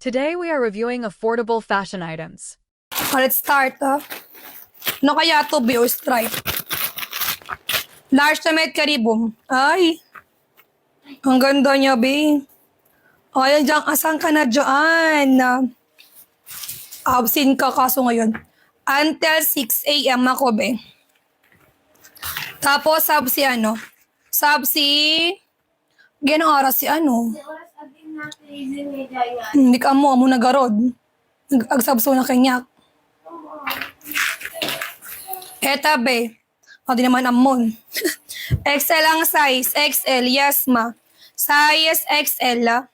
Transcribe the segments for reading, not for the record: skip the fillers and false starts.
Today we are reviewing affordable fashion items. Let's start, Ano kaya to, B o stripe? Large na med karibom. Ay, ang ganda niya, B. Ay, dyan, asan ka na dyan? Absent ka kaso ngayon. Until 6 a.m. ako, B. Tapos, Ganong oras si ano? Hindi ka amo nagarod. Agsabso na kanyak. Eta, be. O, di naman amon. XL ang size. XL, yes, ma. Size XL,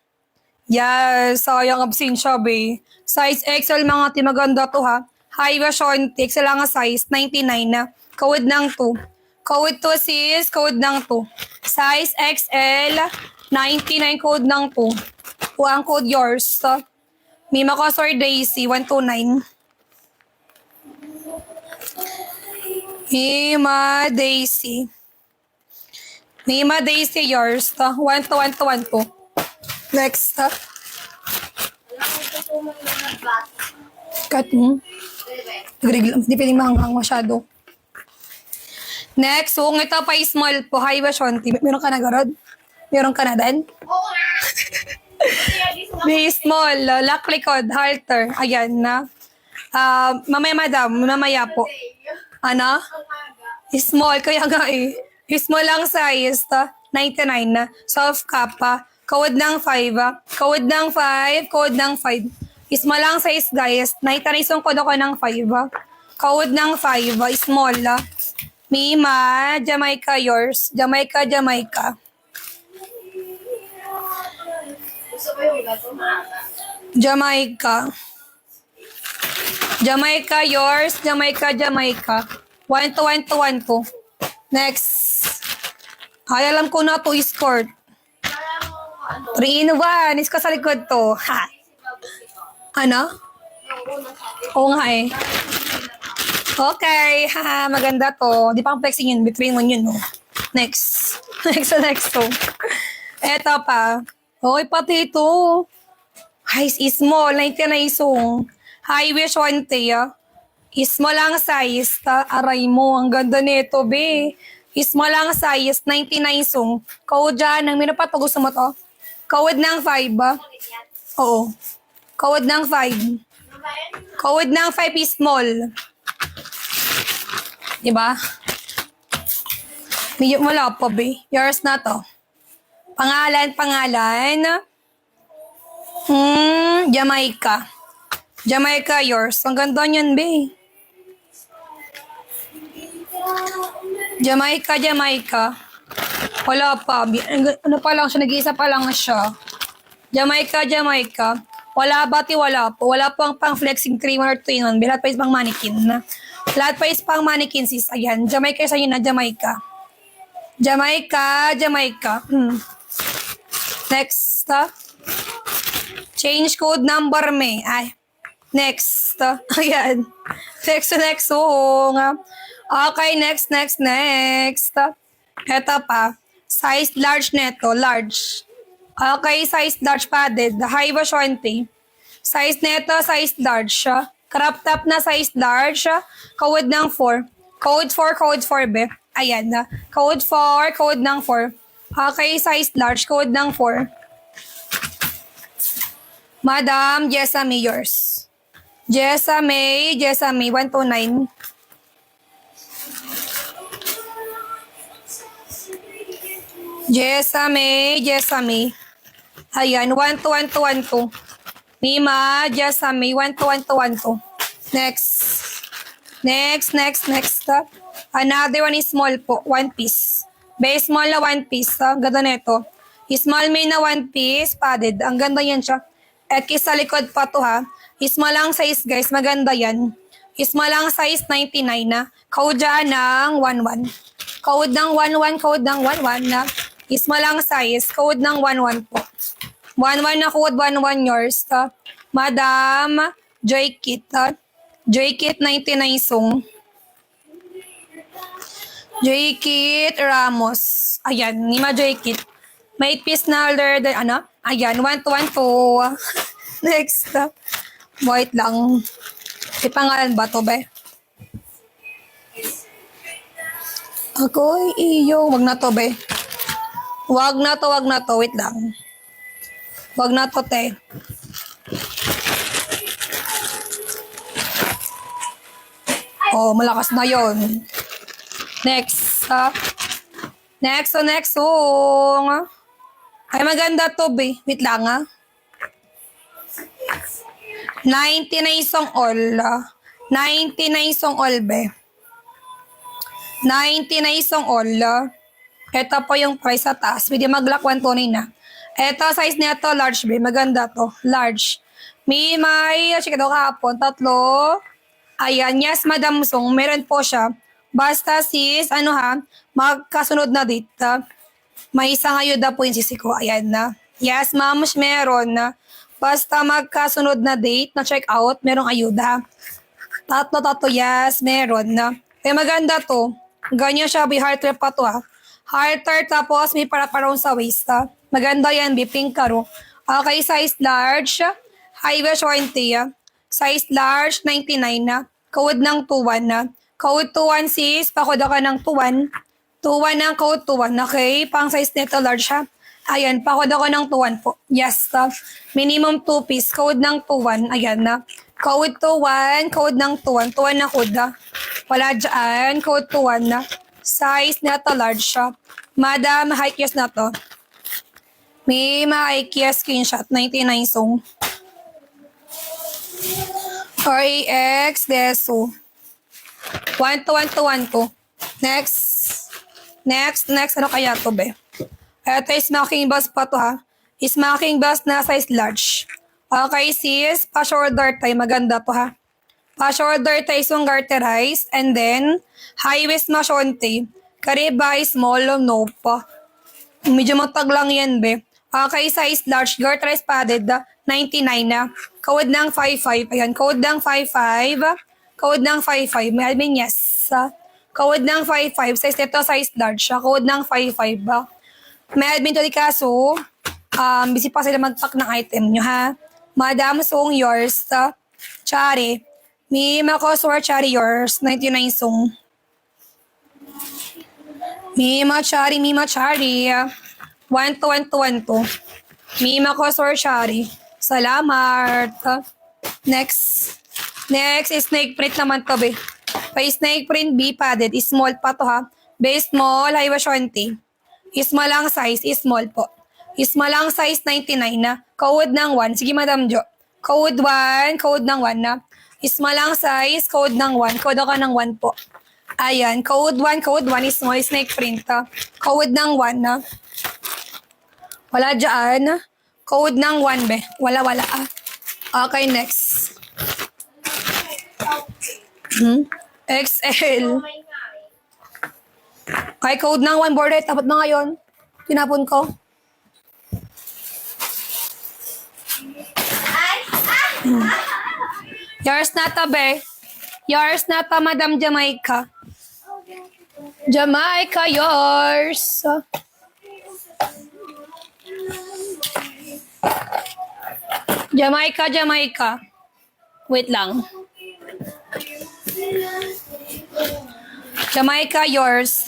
Yes, sayang absensya, be. Size XL, mga timaganda to, ha. High version, XL ang size, 99 na. Code ng 2. Code 2, sis. Code ng 2. Size XL, 99 code ng 2. Ang code yours. Mima Cosor Daisy, 129. Mima Daisy. Mima Daisy, yours. 1 to 1 to 1 to. Next. Cut mo. Hindi pwedeng mahanghang masyado. Next, ito pa small po. Hi, Bashonti. Meron ka na, Garod? Meron ka na din? Be small. Lock likod. Halter. Ayan na. Mamaya, madam. Mamaya po. Ano? Small. Kaya nga eh. Small lang size. 99 na. Soft kappa. Code ng 5. Code ng 5. Code ng 5. Small lang size, guys. 99 yung code ako ng 5. Code ng 5. Small. Mima, Jamaica, yours. Jamaica, Jamaica. Jamaica. Jamaica, yours. Jamaica, Jamaica. 1 to 1 to 1 to. Next. Ay, alam ko na to, escort. 3 in 1. Is ka sa likod to. Ha. Ano? Oo nga eh. Okay. Haha, maganda to. Di pa ang flexing yun. Between one yun, no? Next. Next to. Eto pa. Hoy, pati ito. Hi, small. 99 isong. Hi, wish 1 Small lang size. Aray mo, ang ganda nito, be. Small lang size, 99 isong. Code dyan. Ang minapat, gusto mo to? Code ng 5, Oo. Code ng 5. Code ng 5 is small. Diba? Medyo wala pa, be. Yours na to. Pangalan. Jamaica. Jamaica, yours. Ang ganda niyan, be. Jamaica. Wala pa. Ano pa lang siya, nag-iisa pa lang siya. Jamaica. Wala bati, wala po. Wala po ang pang-flexing cream or 2-in-1. Lahat pa is pang mannequin. Lahat pa is pang mannequin, sis. Ayan. Jamaica sa inyo na, Jamaica. Jamaica. Next. Change code number me. Ay. Next. Ayan. Next. Oo nga. Okay, next. Ito pa. Size large neto. Large. Okay, size large padded. High version 20. Size neto, size large. Crop top na size large. Code ng 4. Code 4, be. Ayan na. Code 4, code ng 4. Okay, size large. Code ng 4. Madam, Jessamy, yours. Jessamy, 129. Jessamy. Ayan, 1 to 1 to 1 to. Mima, Jessamy, 1 to 1 to 1 to. Next. Another one is small po, 1 piece. Base small na 1 piece. Ganda nito. Small may na 1 piece, padded. Ang ganda yan siya. X sa likod pa to, ha. Small lang size, guys. Maganda yan. Small lang size, 99 na. Code dyan ng 11. Code ng 11 na. Small lang size. Code ng 11 po. 11 na code, 11 yours. Madam Joy Kit. Joy Kit 99 song. Joy Kit Ramos. Ayan, Nima Joy Kit. May piece na order. Ayan, 1 to 1 to. Next. Wait lang. May pangalan ba to, be? Ako'y iyong... Wag na to, be. Wag na to. Wait lang. Wag na to, te. Oh, malakas na yon. Next. Next song. Ay, maganda to, be. Wait lang, 99 song all. 99 song all, be. 99 song all. Ito po yung price sa taas. Pwede mag-lock 129 na. Ito, size niya to, large, be. Maganda to. Large. May, check ito kahapon. 3. Ayan, yes, Madam Song. Meron po siya. Basta sis, magkasunod na date. May isang ayuda po yung sisi ko. Ayan na. Yes, ma'am, meron na. Basta magkasunod na date na check out, merong ayuda. 3, yes, meron na. Kaya maganda to. Ganyan siya, be heart rep pa to Heart rep, tapos may para-paraon sa waist Maganda yan, be pink karo. Okay, size large. High waist 20 Size large, 99 na. Code ng 21 na. Code 21 sis, pakoda ka ng 21. 21 ng code 21. Okay, pang size nito large Ayan, pakoda ko ng 21 po. Yes, minimum 2 piece. Code ng 21. Ayan na. Code 21, code ng 21. 21 na code Wala dyan. Code 21 na. Size nito large Madam, high kiss na to. May high kiss screenshot. 99 song. RAX, Deso. 1 to. Next. Ano kaya to, be? Ito is smacking bus pa to, Smacking bus na size large. Okay, sis. Pa-shoulder tie. Maganda to, Pa-shoulder tie yung garterize. And then, high waist masyonte. Kariba small, no pa. Medyo matag lang yan, be. Okay, size large. Garterize padded, 99 na. Code ng 55. Ayan, code ng 55. Code ng 55. May admin, yes. Code ng 55. Size nito, size large. Code ng 55. May admin to di kaso. Busy pa sila mag-pack ng item nyo, Madam Song, yours. Chari. May makoswar Chari, yours. 99 Song. Mima Chari. 1 to. Mima Kosor Chari. Salamat. Next is snake print naman to, be. By snake print, B padded. Small pa to, Base small, high wash 20. Small ang size, small po. Small ang size, 99 na. Code ng 1. Sige, Madam Jo. Code 1 ng 1 na. Small ang size, code ng 1. Code ako ng 1 po. Ayan, code 1 is small snake print. Code ng 1 na. Wala dyan. Code ng 1, be. Wala. Okay, next. XL. Okay, code ng 1 border. Tapat na ngayon. Tinapon ko. Yours na ta, be. Yours na ta, Madam Jamaica. Jamaica, yours. Jamaica. Wait lang. Jamaica, yours.